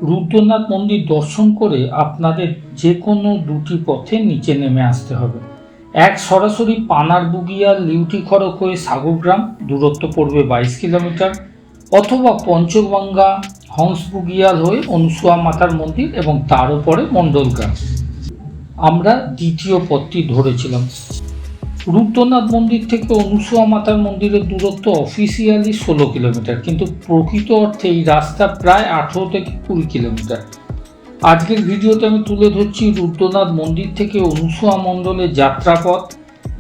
রুদ্রনাথ মন্দির দর্শন করে আপনাদের যে কোনো দুটি পথে নিচে নেমে আসতে হবে। এক সরাসরি পানার বুগিয়াল লিউটি খড়ক হয়ে সাগরগ্রাম, দূরত্ব পড়বে 22 কিলোমিটার, অথবা পঞ্চগঙ্গা হংসবুগিয়াল হয়ে অনুসুয়া মাতার মন্দির এবং তার উপরে মণ্ডলগ্রাম। আমরা দ্বিতীয় পথটি ধরেছিলাম। রুদ্রনাথ মন্দির থেকে অনুসুয়া মাতার মন্দিরের দূরত্ব অফিসিয়ালি 16 কিলোমিটার, কিন্তু প্রকৃত অর্থে এই রাস্তা প্রায় 18 থেকে 20 কিলোমিটার। আজকের ভিডিওতে আমি তুলে ধরছি রুদ্রনাথ মন্দির থেকে অনুসুয়া মণ্ডলের যাত্রাপথ।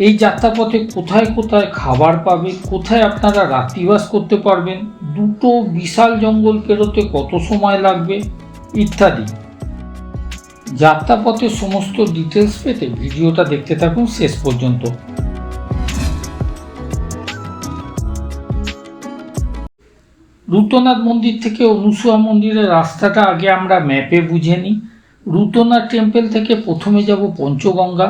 এই যাত্রাপথে কোথায় কোথায় খাবার পাবে, কোথায় আপনারা রাত্রিবাস করতে পারবেন, দুটো বিশাল জঙ্গল পেরোতে কত সময় লাগবে ইত্যাদি। যাত্রাপথের সমস্ত ডিটেলস পেতে ভিডিওটা দেখতে থাকুন শেষ পর্যন্ত। রুদ্রনাথ মন্দির থেকে অনুসুয়া মন্দিরের রাস্তাটা আগে আমরা ম্যাপে বুঝে নিই। রুদ্রনাথ টেম্পল থেকে প্রথমে যাব পঞ্চগঙ্গা,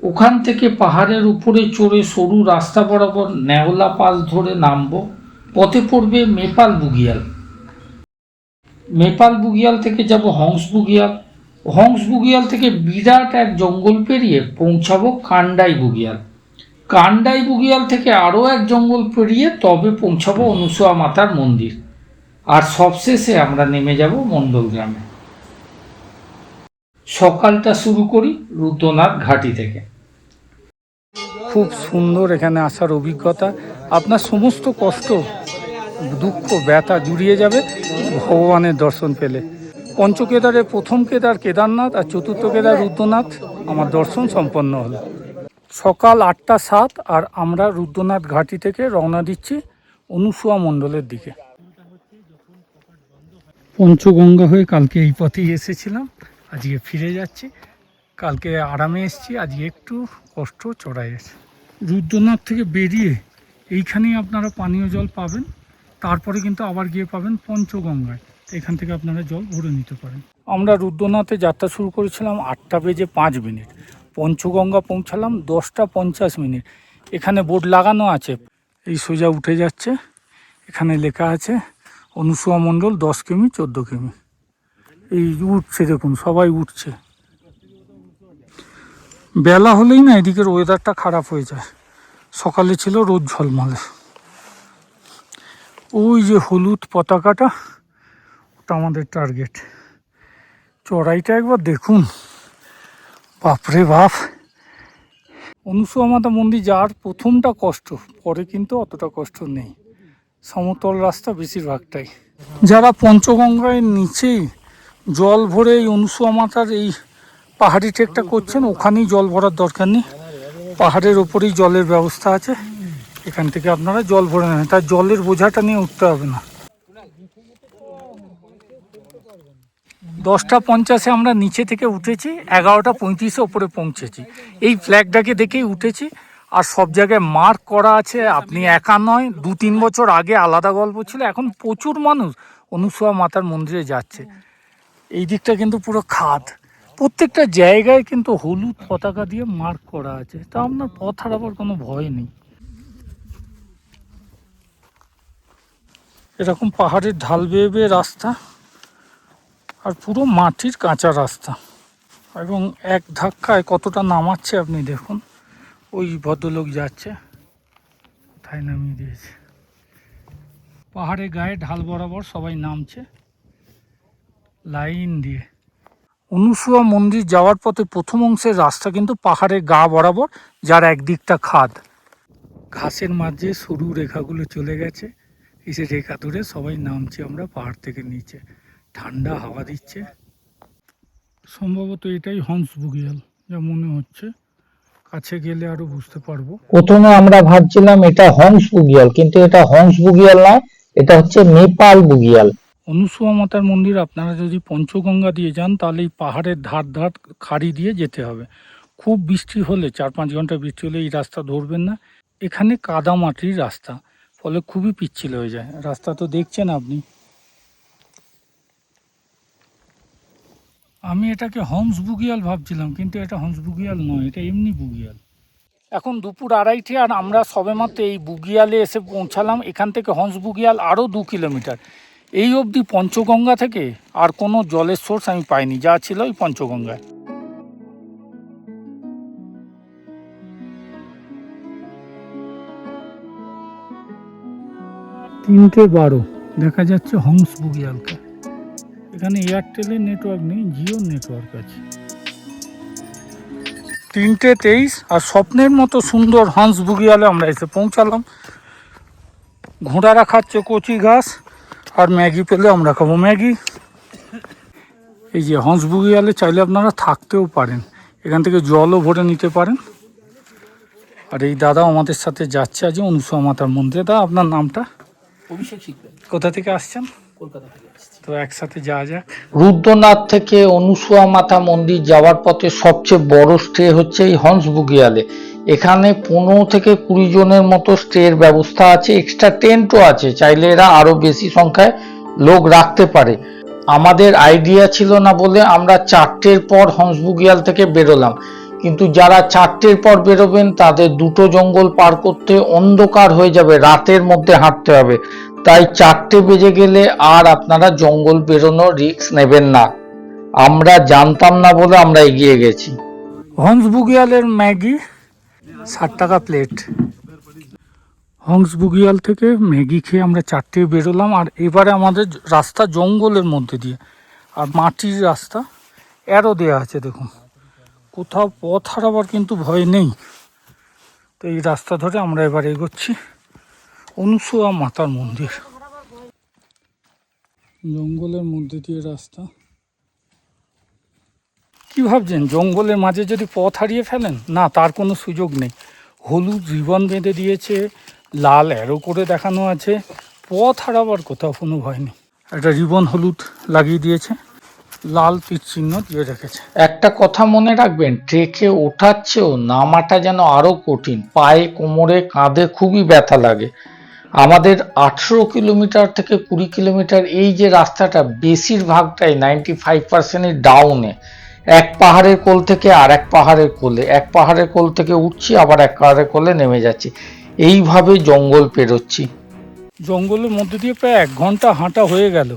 ওখান থেকে পাহাড়ের উপরে চড়ে সরু রাস্তা বরাবর নেওলা পাস ধরে নামব। পথে পড়বে মেপাল বুগিয়াল। মেপাল বুগিয়াল থেকে যাব হংস বুগিয়াল। হংস বুগিয়াল থেকে বিরাট এক জঙ্গল পেরিয়ে পৌঁছাবো কান্ডাই বুগিয়াল। কান্ডাই বুগিয়াল থেকে আরও এক জঙ্গল পেরিয়ে তবে পৌঁছাবো অনুসুয়া মাতার মন্দির। আর সবশেষে আমরা নেমে যাব মণ্ডলগ্রামে। সকালটা শুরু করি রুদ্রনাথ ঘাটি থেকে। খুব সুন্দর এখানে আসার অভিজ্ঞতা। আপনার সমস্ত কষ্ট, দুঃখ, ব্যথা জুড়িয়ে যাবে ভগবানের দর্শন পেলে। পঞ্চকেদারের প্রথম কেদার কেদারনাথ আর চতুর্থ কেদার রুদ্রনাথ আমার দর্শন সম্পন্ন হলো। সকাল 8:07 আর আমরা রুদ্রনাথ ঘাটি থেকে রওনা দিচ্ছি অনুসুয়া মণ্ডলের দিকে। পঞ্চগঙ্গা হয়ে কালকে এই পথেই এসেছিলাম, আজকে ফিরে যাচ্ছি। কালকে আরামে এসেছি, আজকে একটু কষ্ট চড়াই আছে। রুদ্রনাথ থেকে বেরিয়ে এইখানেই আপনারা পানীয় জল পাবেন, তারপরে কিন্তু আবার গিয়ে পাবেন পঞ্চগঙ্গায়। এখান থেকে আপনারা জল ভরে নিতে পারেন। আমরা রুদ্রনাথে যাত্রা শুরু করেছিলাম 8:05। পঞ্চগঙ্গা পৌঁছালাম 10:50। এখানে বোর্ড লাগানো আছে, এই সোজা উঠে যাচ্ছে। এখানে লেখা আছে অনুসুয়া মণ্ডল 10 কিমি 14 কিমি। এই উঠছে, দেখুন সবাই উঠছে। বেলা হলেই না এদিকের ওয়েদারটা খারাপ হয়ে যায়। সকালে ছিল রোদ ঝলমলে। ওই যে হলুদ পতাকাটা, ওটা আমাদের টার্গেট। চড়াইটা একবার দেখুন, বাপরে বাপ। অনুসুয়া মাতা মন্দির যাওয়ার প্রথমটা কষ্ট, পরে কিন্তু অতটা কষ্ট নেই। সমতল রাস্তা বেশিরভাগটাই। যারা পঞ্চগঙ্গায় নিচেই জল ভরে এই অনুসুয়া মাতার এই পাহাড়ি ট্রেকটা করছেন, ওখানেই জল ভরার দরকার নেই। পাহাড়ের ওপরেই জলের ব্যবস্থা আছে, এখান থেকে আপনারা জল ভরে নেন। তার জলের বোঝাটা নিয়ে উঠতে হবে না। 10:50 আমরা নিচে থেকে উঠেছি, 11:35 ওপরে পৌঁছেছি। এই ফ্ল্যাগটাকে দেখেই উঠেছি। আর সব জায়গায় মার্ক করা আছে, আপনি একা নয়। 2-3 বছর আগে আলাদা গল্প ছিল, এখন প্রচুর মানুষ অনুসুয়া মাতার মন্দিরে যাচ্ছে। এই দিকটা কিন্তু পুরো খাদ, প্রত্যেকটা জায়গায় কিন্তু হলুদ পতাকা দিয়ে মার্ক করা আছে। তা আপনার পথ হারাবার কোনো ভয় নেই। এরকম পাহাড়ের ঢাল বেয়ে বেয়ে রাস্তা, আর পুরো মাটির কাঁচা রাস্তা, এবং এক ধাক্কায় কতটা নামাচ্ছে আপনি দেখুন। ওই ভদ্রলোক যাচ্ছে, কোথায় নামিয়ে দিয়েছে। পাহাড়ের গায়ে ঢাল বরাবর সবাই নামছে লাইন দিয়ে। অনুসুয়া মন্দির যাওয়ার পথে প্রথম অংশের রাস্তা কিন্তু পাহাড়ের গা বরাবর, যার একদিকটা খাদ। ঘাসের মাঝে সরু রেখাগুলো চলে গেছে, এই যে রেখা ধরে সবাই নামছে আমরা পাহাড় থেকে নিচে। ঠান্ডা হাওয়া দিচ্ছে। সম্ভবত এটাই হংস বুগিয়াল যা মনে হচ্ছে, কাছে গেলে আরো বুঝতে পারবো। প্রথমে আমরা ভাবছিলাম এটা হংস বুগিয়াল, কিন্তু এটা হংস বুগিয়াল নয়, এটা হচ্ছে নেপাল বুগিয়াল। অনুসুয়া মাতার মন্দির আপনারা যদি পঞ্চগঙ্গা দিয়ে যান, তাহলে এই পাহাড়ের ধার ধার খাড়ি দিয়ে যেতে হবে। খুব বৃষ্টি হলে, 4-5 ঘন্টা বৃষ্টি হলে এই রাস্তা ধরবেন না। এখানে কাদা মাটির রাস্তা, ফলে খুবই পিচ্ছিল হয়ে যায় রাস্তা। তো দেখছেন আপনি। আমি এটাকে হংস বুগিয়াল ভাবছিলাম, কিন্তু এটা হংস বুগিয়াল নয়, এটা এমনি বুগিয়াল। এখন দুপুর 2:30 আর আমরা সবেমাত্র এই বুগিয়ালে এসে পৌঁছালাম। এখান থেকে হংস বুগিয়াল আরও 2 কিলোমিটার। এই অবধি পঞ্চগঙ্গা থেকে আর কোনো জলের সোর্স আমি পাইনি, যা ছিল ওই পঞ্চগঙ্গায়। 3:12 দেখা যাচ্ছে হংস বুগিয়ালকে। এখানে এয়ারটেলের নেটওয়ার্ক নেই, জিওর নেটওয়ার্ক আছে। 3:23 আর স্বপ্নের মতো সুন্দর হংস বুগিয়ালে আমরা এসে পৌঁছালাম। ঘোড়ারা খাচ্ছে কচি ঘাস, আর ম্যাগি পেলে আমরা খাবো ম্যাগি। এই যে হংস বুগিয়ালে চাইলে আপনারা থাকতেও পারেন, এখান থেকে জলও ভরে নিতে পারেন। আর এই দাদা আমাদের সাথে যাচ্ছে আজ অনুসুয়া মাতার মন্দিরে। দাদা আপনার নামটা? অভিষেক শিখবেন। কোথা থেকে আসছেন? কলকাতা থেকে আসছি। তো একসাথে যাওয়া যাক। রুদ্রনাথ থেকে অনুসুয়া মাতা মন্দির যাওয়ার পথে সবচেয়ে বড় স্টে হচ্ছে এই হংস বুগিয়ালে। এখানে 15 থেকে 20 জনের মতো স্টের ব্যবস্থা আছে, এক্সট্রা টেন্টও আছে, চাইলে এরা আরো বেশি সংখ্যায় লোক রাখতে পারে। আমাদের আইডিয়া ছিল না বলে আমরা 4টের পর হংস বুগিয়াল থেকে বেরোলাম, কিন্তু যারা 4টের পর বেরোবেন তাদের দুটো জঙ্গল পার করতে অন্ধকার হয়ে যাবে, রাতের মধ্যে হাঁটতে হবে। তাই 4টে বেজে গেলে আর আপনারা জঙ্গল বেরোনোর রিস্ক নেবেন না। আমরা জানতাম না বলে আমরা এগিয়ে গেছি। হংস বুগিয়ালের ম্যাগি 60 টাকা প্লেট। হংস বুগিয়াল থেকে ম্যাগি খেয়ে আমরা 4টে বেরোলাম। আর এবারে আমাদের রাস্তা জঙ্গলের মধ্যে দিয়ে, আর মাটির রাস্তা, অ্যারো দেওয়া আছে দেখুন, কোথাও পথ হারাবার কিন্তু ভয় নেই। তো এই রাস্তা ধরে আমরা এবার এগোচ্ছি অনুসুয়া মাতার মন্দির। জঙ্গলের মধ্যে দিয়ে রাস্তা। কি ভাবছেন জঙ্গলের মাঝে যদি পথ হারিয়ে ফেলেন? না, তার কোনো সুযোগ নেই। হলুদ রিবন বেঁধে দিয়েছে, লাল অ্যারো করে দেখানো আছে, পথ হারাবার কোথাও কোনো ভয় নেই। একটা রিবন হলুদ লাগিয়ে দিয়েছে, লাল তীর চিহ্ন দিয়ে রেখেছে। একটা কথা মনে রাখবেন, ট্রেকে ওঠার চেয়েও নামাটা যেন আরো কঠিন, পায়ে কোমরে কাঁধে খুবই ব্যথা লাগে। আমাদের 18 কিলোমিটার থেকে 20 কিলোমিটার এই যে রাস্তাটা, বেশিরভাগটাই 95% ডাউনে, এক পাহাড়ের কোল থেকে আর এক পাহাড়ের কোলে, এক পাহাড়ের কোল থেকে উঠছি আবার এক পাহাড়ের কোলে নেমে যাচ্ছি, এইভাবে জঙ্গল পেরোচ্ছি। জঙ্গলের মধ্যে দিয়ে প্রায় 1 ঘন্টা হাঁটা হয়ে গেল,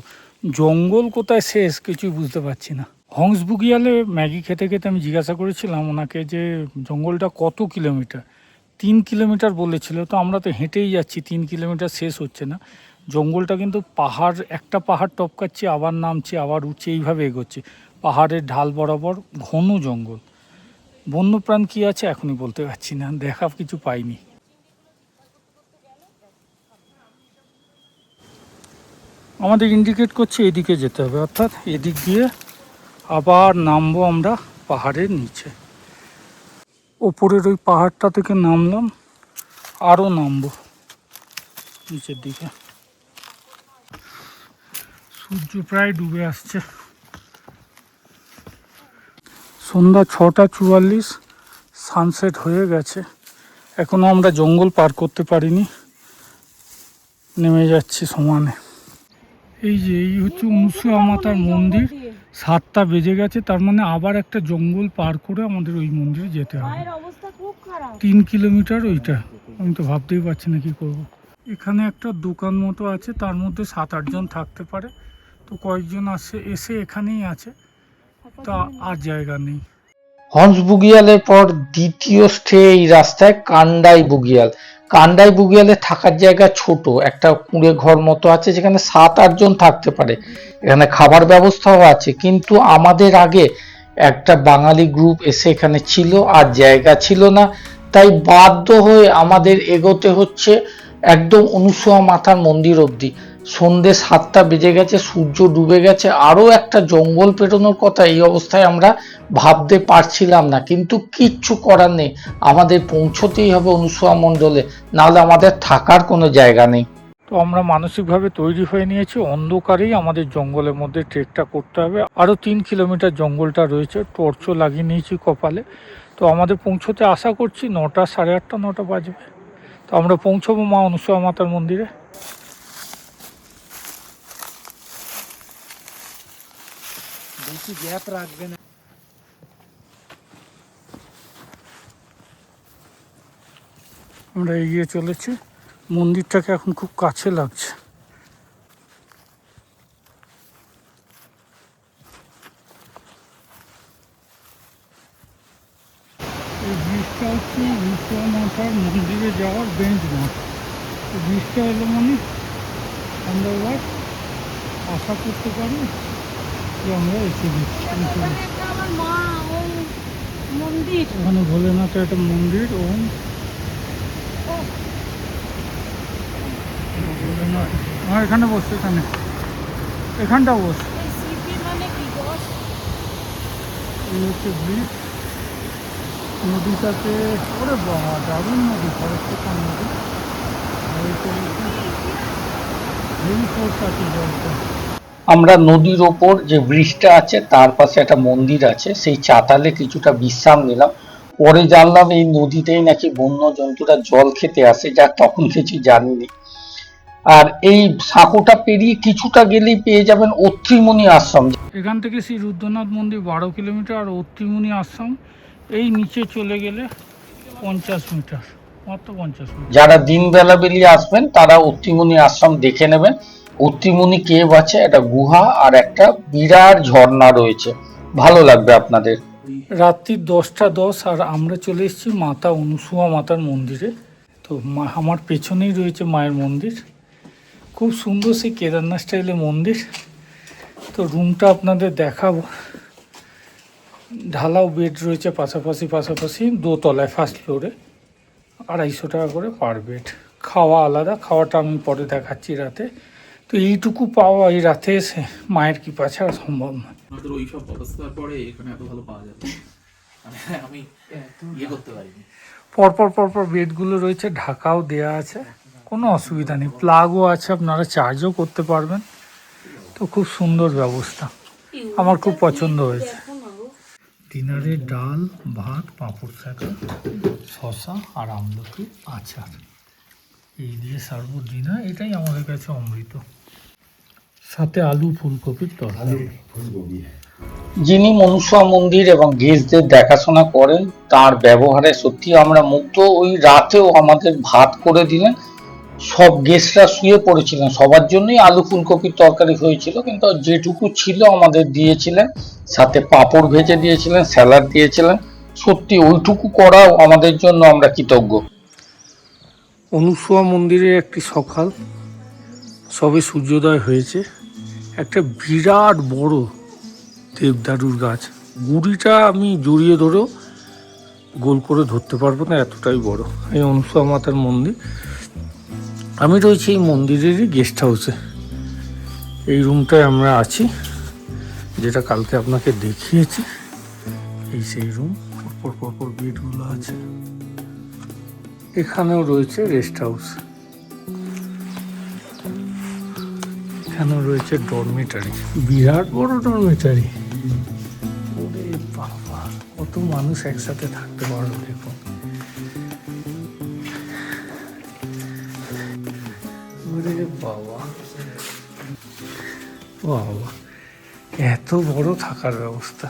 জঙ্গল কোথায় শেষ কিছুই বুঝতে পারছি না। হংস বুগিয়ালে ম্যাগি খেতে খেতে আমি জিজ্ঞাসা করেছিলাম ওনাকে যে জঙ্গলটা কত কিলোমিটার। 3 কিলোমিটার বলেছিল, তো আমরা তো হেঁটেই যাচ্ছি, 3 কিলোমিটার শেষ হচ্ছে না। জঙ্গলটা কিন্তু পাহাড়, একটা পাহাড় টপকাচ্ছি আবার নামছি আবার উঠছি, এইভাবে এগোচ্ছি, পাহাড়ের ঢাল বরাবর ঘন জঙ্গল। বন্যপ্রাণ কি আছে এখনই বলতে পারছি না, দেখা কিছু পাইনি। আমাদের ইন্ডিকেট করছে এদিকে যেতে হবে, অর্থাৎ এদিক দিয়ে আবার নামবো আমরা পাহাড়ের নিচে। ওপরের ওই পাহাড়টা থেকে নামলাম, আরও নামবো নিচের দিকে। সূর্য প্রায় ডুবে আসছে, সন্ধ্যা 6:44, সানসেট হয়ে গেছে। এখনো আমরা জঙ্গল পার করতে পারিনি, নেমে যাচ্ছি সমানে। এই যে এই হচ্ছে অনুসুয়া মাতার মন্দির, 7টা বেজে গেছে, তার মানে আবার একটা জঙ্গল পার করে আমাদের ওই মন্দিরে যেতে হবে। 3 কিলোমিটার ওইটা, আমি তো ভাবতেই পারছি না কি করব। এখানে একটা দোকান মতো আছে, তার মধ্যে 7-8 জন থাকতে পারে, তো কয়েকজন এসে এখানেই আছে, তা আর জায়গা নেই। হংস বুগিয়ালের পর দ্বিতীয় স্টে এই রাস্তায় কান্ডাই বুগিয়াল। কান্ডাই বুগিয়ালে থাকার জায়গা ছোট, একটা কুঁড়ে ঘর মতো আছে যেখানে 7-8 জন থাকতে পারে, এখানে খাবার ব্যবস্থাও আছে। কিন্তু আমাদের আগে একটা বাঙালি গ্রুপ এসে এখানে ছিল, আর জায়গা ছিল না, তাই বাধ্য হয়ে আমাদের এগোতে হচ্ছে একদম অনুসুয়া মাতার মন্দির অবধি। সন্ধে 7টা বেজে গেছে, সূর্য ডুবে গেছে, আরো একটা জঙ্গল পেরোনোর কথা এই অবস্থায় আমরা ভাবতে পারছিলাম না, কিন্তু কিচ্ছু করার নেই, আমাদের পৌঁছতেই হবে অনুসুয়া মণ্ডলে, নাহলে আমাদের থাকার কোনো জায়গা নেই। তো আমরা মানসিকভাবে তৈরি হয়ে নিয়েছি, অন্ধকারেই আমাদের জঙ্গলের মধ্যে ট্রেকটা করতে হবে। আরও 3 কিলোমিটার জঙ্গলটা রয়েছে, টর্চও লাগিয়ে নিয়েছি কপালে। তো আমাদের পৌঁছতে আশা করছি 9টা, 8:30, 9টা বাজবে। তো আমরা পৌঁছবো মা অনুসুয়া মাতার মন্দিরে। বেশি গ্যাপ রাখবে না। আমরা এগিয়ে চলেছি, মন্দিরটাকে এখন খুব কাছে লাগছে। ব্রিজটা হচ্ছে রূপসা মাতার মন্দিরে যাওয়ার বেঞ্চ মাঠ। তো ব্রিজটা এলো মানে আমরা এবার আশা করতে পারি যে আমরা এসে দিচ্ছি। ওখানে ভোলেনাথের একটা মন্দির, ওম ভোলেনাথ। হ্যাঁ, এখানে বস, এখানটা বস। এই হচ্ছে ব্রিজ, নদীটাতে ওরে বাবা দারুণ নদী, ফরেস্টের নদী। আর এটা হেভি ফোর্স আছে জলটা। আমরা নদীর ওপর যে ব্রিজটা আছে তার পাশে একটা মন্দির আছে, সেই চাতালে কিছুটা বিশ্রাম নিলাম। পরে জানলাম এই নদীতেই নাকি বন্য জন্তুরা জল খেতে আসে, যা তখন কিছু জানিনি। আর এই সাঁকোটা পেরিয়ে কিছুটা গেলেই পেয়ে যাবেন অত্রিমুনি আশ্রম। এখান থেকে শ্রী রুদ্রনাথ মন্দির 12 কিলোমিটার, আর অত্রিমুনি আশ্রম এই নিচে চলে গেলে 50 মিটার, মাত্র 50 মিটার। যারা দিন বেলা বেরিয়ে আসবেন তারা অত্রিমুনি আশ্রম দেখে নেবেন। অত্রিমুনি কেভ আছে, একটা গুহা আর একটা বিরাট ঝর্ণা রয়েছে, ভালো লাগবে আপনাদের। রাত্রি 10টা 10 আর আমরা চলে এসেছি মাতা অনুসুয়া মাতার মন্দিরে। তো আমার পেছনেই রয়েছে মায়ের মন্দির, খুব সুন্দর সেই কেদারনাথ স্টাইলের মন্দির। তো রুমটা আপনাদের দেখাবো। ঢালাও বেড রয়েছে পাশাপাশি দোতলায়, ফার্স্ট ফ্লোরে 250 টাকা করে পার বেড। খাওয়া আলাদা, খাওয়াটা আমি পরে দেখাচ্ছি রাতে। তো এইটুকু পাওয়া এই রাতে এসে মায়ের কৃপা ছাড়া সম্ভব নয়। আমাদের ওই সব অবস্থার পরে এখানে এত ভালো পাওয়া যাবে মানে আমি করতে পারিনি। পরপর বেডগুলো রয়েছে, ঢাকাও দেয়া আছে, কোনো অসুবিধা নেই। প্লাগও আছে, আপনারা চার্জও করতে পারবেন। তো খুব সুন্দর ব্যবস্থা, আমার খুব পছন্দ হয়েছে। ডিনারে ডাল, ভাত, পাঁপড় শাকা, শসা আর আমলকি আচার, এই দিয়ে সার্ভ ডিনার। এটাই আমাদের কাছে অমৃত, সাথে আলু ফুলকপির তরকারি। যিনি মনসা মন্দির এবং গেস্টদের দেখাশোনা করেন তার ব্যবহারে সত্যি আমরা মুগ্ধ। ওই রাতেও আমাদের ভাত করে দিলেন, সব গেস্টরা শুয়ে পড়েছিলেন, সবার জন্যই আলু ফুলকপির তরকারি হয়েছিল, কিন্তু যেটুকু ছিল আমাদের দিয়েছিলেন, সাথে পাঁপড় ভেজে দিয়েছিলেন, স্যালাড দিয়েছিলেন। সত্যি ওইটুকু করাও আমাদের জন্য আমরা কৃতজ্ঞ। অনুসুয়া মন্দিরে একটি সকাল, সবে সূর্যোদয় হয়েছে। একটা বিরাট বড় দেবদারুর গাছ, গুড়িটা আমি জড়িয়ে ধরেও গোল করে ধরতে পারবো না, এতটাই বড়। এই অনুসুয়া মাতার মন্দির। আমি রয়েছি এই মন্দিরেরই গেস্ট হাউসে, এই রুমটায় আমরা আছি, যেটা কালকে আপনাকে দেখিয়েছি। এই সেই রুম, পরপর বেডগুলো আছে। এখানেও রয়েছে রেস্ট হাউস, এখানেও রয়েছে ডরমিটারি, বিরাট বড় ডরমিটারি। ওরে বাবা, কত মানুষ একসাথে থাকতে পারবে দেখুন। ওরে বাবা বাবা, এত বড় থাকার ব্যবস্থা,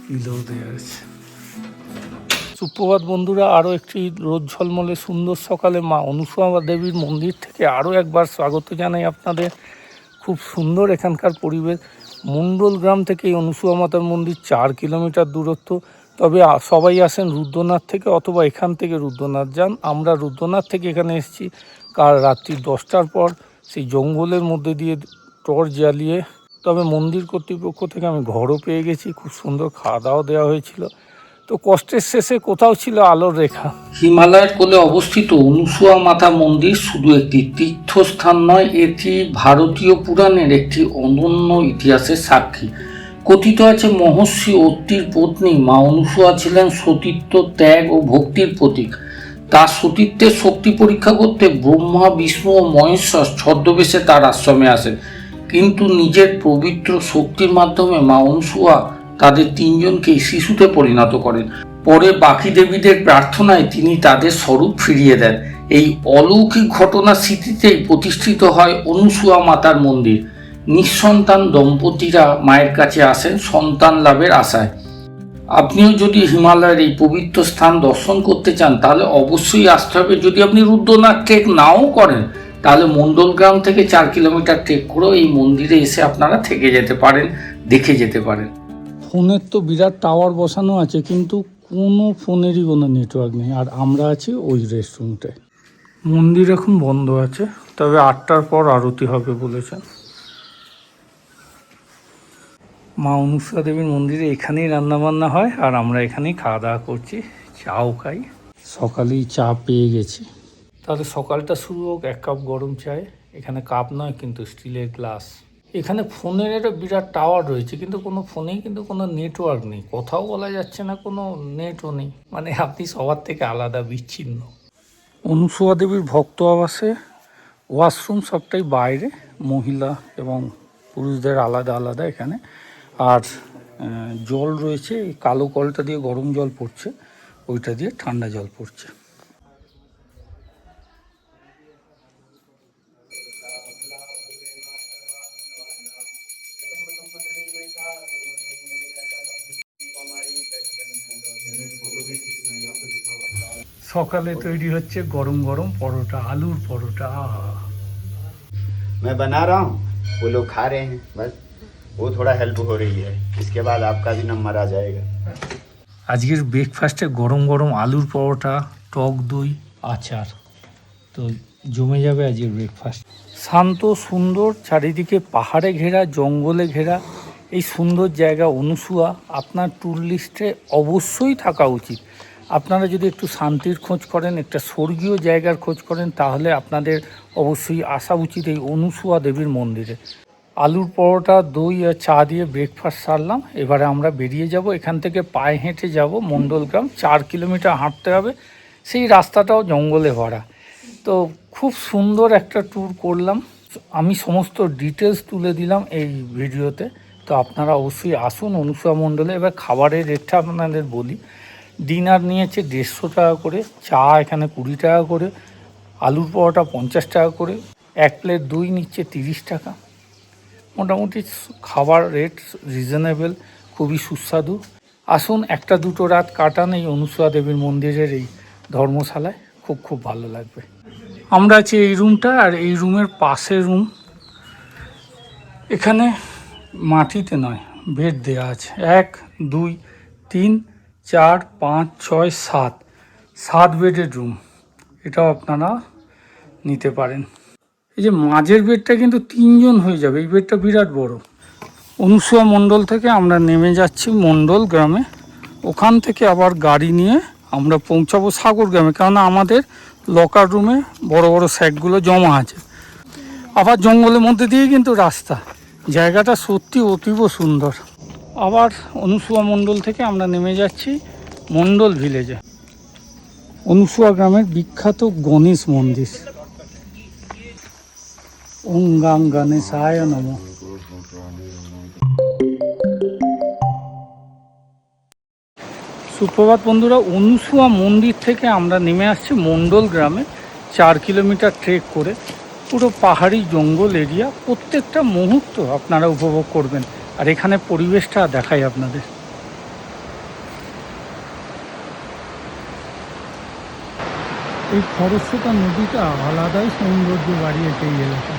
পিলো দেওয়া আছে। সুপ্রভাত বন্ধুরা, আরও একটি রোদ ঝলমলে সুন্দর সকালে মা অনুসুয়া দেবীর মন্দির থেকে আরও একবার স্বাগত জানাই আপনাদের। খুব সুন্দর এখানকার পরিবেশ। মণ্ডল গ্রাম থেকে এই অনুসুয়া মাতার মন্দির 4 কিলোমিটার দূরত্ব। তবে সবাই আসেন রুদ্রনাথ থেকে, অথবা এখান থেকে রুদ্রনাথ যান। আমরা রুদ্রনাথ থেকে এখানে এসেছি কাল রাত্রি 10টার পর, সেই জঙ্গলের মধ্যে দিয়ে টর্চ জ্বালিয়ে। তবে মন্দির কর্তৃপক্ষ থেকে আমি ঘরও পেয়ে গেছি, খুব সুন্দর খাওয়া দাওয়া দেওয়া হয়েছিল। তো কষ্টের শেষে কোথাও ছিল আলোর রেখা। হিমালয়ের কোলে অবস্থিত অনুসুয়া মাতা মন্দির শুধু একটি তীর্থস্থান নয়, এটি ভারতীয় পুরাণের একটি অনন্য ইতিহাসের সাক্ষী। কথিত আছে মহর্ষি অত্রির পত্নী মা অনুসুয়া ছিলেন সতীত্ব, ত্যাগ ও ভক্তির প্রতীক। তার সতীত্বের শক্তি পরীক্ষা করতে ব্রহ্মা, বিষ্ণু ও মহেশ্বর ছদ্মবেশে তার আশ্রমে আসেন। কিন্তু নিজের পবিত্র শক্তির মাধ্যমে মা অনুসুয়া তাদের 3 জনকেই শিশুতে পরিণত করেন। পরে বাকি দেবীদের প্রার্থনায় তিনি তাদের স্বরূপ ফিরিয়ে দেন। এই অলৌকিক ঘটনার স্মৃতিতেই প্রতিষ্ঠিত হয় অনুসুয়া মাতার মন্দির। নিঃসন্তান দম্পতিরা মায়ের কাছে আসেন সন্তান লাভের আশায়। আপনিও যদি হিমালয়ের এই পবিত্র স্থান দর্শন করতে চান তাহলে অবশ্যই আসতে হবে। যদি আপনি রুদ্রনাথ ট্রেক নাও করেন তাহলে মণ্ডলগ্রাম থেকে 4 কিলোমিটার ট্রেক করেও এই মন্দিরে এসে আপনারা থেকে যেতে পারেন, দেখে যেতে পারেন। ফোনের তো বিরাট টাওয়ার বসানো আছে, কিন্তু কোনো ফোনেরই কোনো নেটওয়ার্ক নেই। আর আমরা আছি ওই রেস্টরুমটায়। মন্দির এখন বন্ধ আছে, তবে 8টার পর আরতি হবে বলেছেন। মা অনুসূয়া দেবীর মন্দিরে এখানেই রান্নাবান্না হয়, আর আমরা এখানেই খাওয়া দাওয়া করছি, চাও খাই। সকালেই চা পেয়ে গেছি। তাহলে সকালটা শুরু হোক 1 কাপ গরম চায়। এখানে কাপ নয় কিন্তু স্টিলের গ্লাস। এখানে ফোনের একটা বিরাট টাওয়ার রয়েছে, কিন্তু কোনো ফোনেই কিন্তু কোনো নেটওয়ার্ক নেই, কোথাও বলা যাচ্ছে না, কোনো নেটও নেই, মানে আপনি সবার থেকে আলাদা, বিচ্ছিন্ন। অনুসূয়া দেবীর ভক্ত আবাসে ওয়াশরুম সবটাই বাইরে, মহিলা এবং পুরুষদের আলাদা আলাদা এখানে। আর জল রয়েছে, এই কালো কলটা দিয়ে গরম জল পড়ছে, ওইটা দিয়ে ঠান্ডা জল পড়ছে। সকালে তৈরি হচ্ছে গরম গরম পরোটা, আলুর পরোটা। मैं बना रहा हूँ, वो लोग खा रहे हैं, बस वो थोड़ा हेल्प हो रही है, इसके बाद आपका भी नंबर आ जाएगा। আজকের ব্রেকফাস্টে গরম গরম আলুর পরোটা, টক দই, আচার, তো জমে যাবে আজকের ব্রেকফাস্ট। শান্ত সুন্দর, চারিদিকে পাহাড়ে ঘেরা, জঙ্গলে ঘেরা এই সুন্দর জায়গা অনুসূয়া আপনার ট্যুর লিস্টে অবশ্যই থাকা উচিত। আপনারা যদি একটু শান্তির খোঁজ করেন, একটা স্বর্গীয় জায়গার খোঁজ করেন, তাহলে আপনাদের অবশ্যই আসা উচিত এই অনুসূয়া দেবীর মন্দিরে। আলুর পরোটা, দই আর চা দিয়ে ব্রেকফাস্ট সারলাম। এবারে আমরা বেরিয়ে যাব এখান থেকে, পায়ে হেঁটে যাব মণ্ডলগ্রাম। 4 কিলোমিটার হাঁটতে হবে, সেই রাস্তাটাও জঙ্গলে ভরা। তো খুব সুন্দর একটা ট্যুর করলাম, আমি সমস্ত ডিটেলস তুলে দিলাম এই ভিডিওতে। তো আপনারা অবশ্যই আসুন অনুসূয়া মণ্ডলে। এবার খাবারের রেটটা আপনাদের বলি। ডিনার নিয়েছে 150 টাকা করে, চা এখানে 20 টাকা করে, আলুর পরোটা 50 টাকা করে, 1 প্লেট দই নিচ্ছে 30 টাকা। মোটামুটি খাবার রেট রিজনেবল, খুবই সুস্বাদু। আসুন, 1-2 রাত কাটান এই অনুসূয়া দেবীর মন্দিরের এই ধর্মশালায়, খুব খুব ভালো লাগবে। আমরা আছি এই রুমটা, আর এই রুমের পাশে রুম। এখানে মাটিতে নয়, বেড দেওয়া আছে। 1 2 3 4 5 6 7 বেডের রুম, এটাও আপনারা নিতে পারেন। এই যে মাঝের বেডটা কিন্তু 3 জন হয়ে যাবে, এই বেডটা বিরাট বড়। অনুসূয়া মণ্ডল থেকে আমরা নেমে যাচ্ছি মণ্ডল গ্রামে, ওখান থেকে আবার গাড়ি নিয়ে আমরা পৌঁছাবো সাগর গ্রামে, কেননা আমাদের লকার রুমে বড় বড় স্যাকগুলো জমা আছে। আবার জঙ্গলের মধ্যে দিয়ে কিন্তু রাস্তা, জায়গাটা সত্যি অতীব সুন্দর। আবার অনুসূয়া মণ্ডল থেকে আমরা নেমে যাচ্ছি মণ্ডল ভিলেজে, অনুসূয়া গ্রামের বিখ্যাত গণেশ মন্দির। ওম গাং গণেশায় নমঃ। সুপ্রভাত বন্ধুরা, অনুসূয়া মন্দির থেকে আমরা নেমে আসছি মণ্ডল গ্রামে। 4 কিলোমিটার ট্রেক করে, পুরো পাহাড়ি জঙ্গল এরিয়া, প্রত্যেকটা মুহূর্ত আপনারা উপভোগ করবেন। আর এখানে পরিবেশটা দেখাই আপনাদের। এই খরস্রোতা নদীটা আলাদাই সৌন্দর্য বাড়িয়েছে এই এলাকা।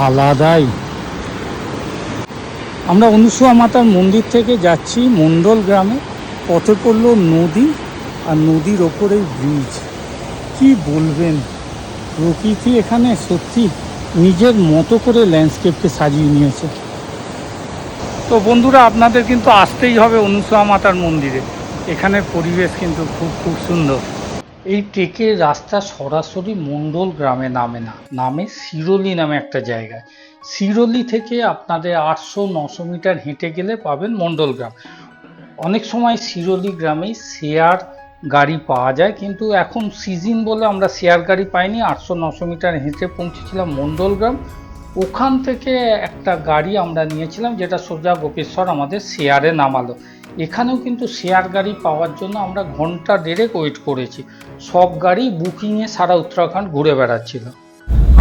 আলাদাই। আমরা অনুসূয়া মাতার মন্দির থেকে যাচ্ছি মণ্ডল গ্রামে, পথে পড়লো নদী, আর নদীর ওপরে ব্রিজ। কি বলবেন, প্রকৃতি এখানে সত্যি নিজের মতো করে ল্যান্ডস্কেপকে সাজিয়ে নিয়েছে। তো বন্ধুরা, আপনাদের কিন্তু আসতেই হবে অনুসূয়া মাতার মন্দিরে, এখানের পরিবেশ কিন্তু খুব খুব সুন্দর। এই ট্রেকের রাস্তা সরাসরি মণ্ডল গ্রামে নামে না, নামে শিরোলি নামে একটা জায়গায়। শিরোলি থেকে আপনাদের 800-900 মিটার হেঁটে গেলে পাবেন মণ্ডল গ্রাম। অনেক সময় শিরোলি গ্রামেই শেয়ার গাড়ি পাওয়া যায়, কিন্তু এখন সিজন বলে আমরা শেয়ার গাড়ি পাইনি। 800-900 মিটার হেঁটে পৌঁছেছিলাম মণ্ডল গ্রাম। ওখান থেকে একটা গাড়ি আমরা নিয়েছিলাম যেটা সোজা গোপেশ্বর আমাদের শেয়ারে নামালো। এখানেও কিন্তু শেয়ার গাড়ি পাওয়ার জন্য আমরা ঘন্টা দেড়েক ওয়েট করেছি। সব গাড়ি বুকিংয়ে সারা উত্তরাখণ্ড ঘুরে বেড়াচ্ছিল।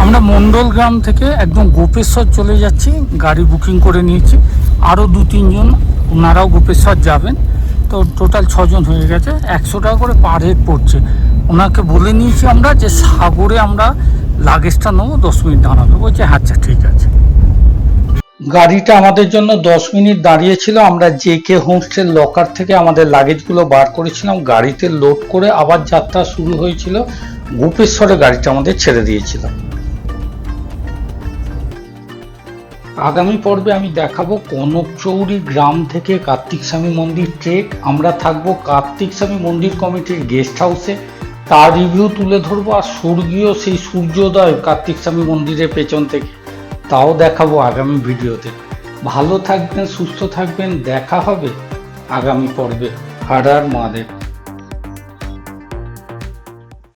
আমরা মণ্ডল গ্রাম থেকে একদম গোপেশ্বর চলে যাচ্ছি, গাড়ি বুকিং করে নিয়েছি। আরও 2-3 জন ওনারাও গোপেশ্বর যাবেন, তো টোটাল 6 জন হয়ে গেছে। 100 টাকা করে পার হেড পড়ছে। ওনাকে বলে নিয়েছি আমরা যে সাগরে আমরা লাগেজটা নেবো, 10 মিনিট দাঁড়াবে। বলছে আচ্ছা ঠিক আছে। গাড়িটা আমাদের জন্য 10 মিনিট দাঁড়িয়েছিল। আমরা জেকে হোমস্টের লকার থেকে আমাদের লাগেজগুলো বার করেছিলাম, গাড়িতে লোড করে আবার যাত্রা শুরু হয়েছিল। গোপেশ্বরে গাড়িটা আমাদের ছেড়ে দিয়েছিল। আগামী পর্বে আমি দেখাবো কনকচৌরি গ্রাম থেকে কার্তিক স্বামী মন্দির ট্রেক। আমরা থাকবো কার্তিক স্বামী মন্দির কমিটির গেস্ট হাউসে, তার রিভিউ তুলে ধরবো। আর স্বর্গীয় সেই সূর্যোদয় কার্তিক স্বামী মন্দিরের পেছন থেকে, তাও দেখাবো আগামী ভিডিওতে। ভালো থাকবেন, সুস্থ থাকবেন, দেখা হবে আগামী পর্বে। হর হর মহাদেব।